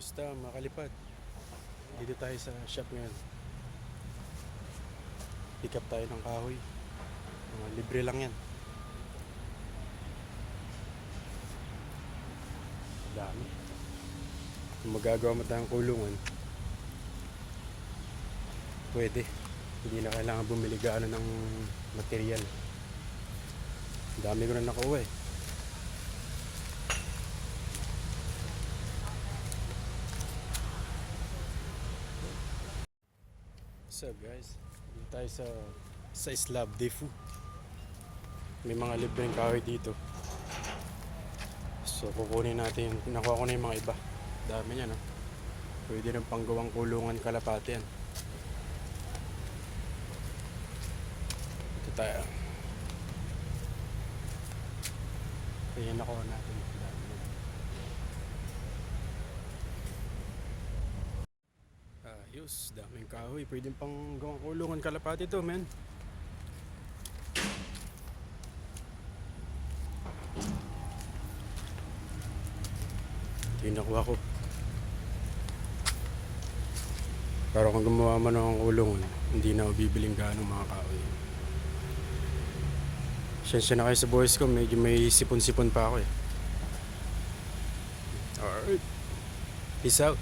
Basta makalipad. Dito tayo sa shop ngayon. Pick up tayo ng kahoy. Libre lang yan. Dami. Kung magagawa mo tayong kulungan, pwede. Hindi na kailangan bumili gaano ng material. Dami ko na nakuha eh. What's up guys? Dito tayo sa Slab Defu. May mga libreng kahoy dito. So kukunin natin yung nakuha ko na yung mga iba. Dami niya no. Pwede rin panggawang kulungan kalapati yan. Ito tayo. Kaya nakuha natin. Dami niya. Ayos, daming kahoy. Pwede pang gawang kulungan kalapati to men. Yung nakuha ko. Pero kung gumawa man ng kulungan, hindi na ako bibiling gaano mga kahoy. Siyensya na kayo sa boys ko, medyo may sipon-sipon pa ako eh. Alright. Peace out.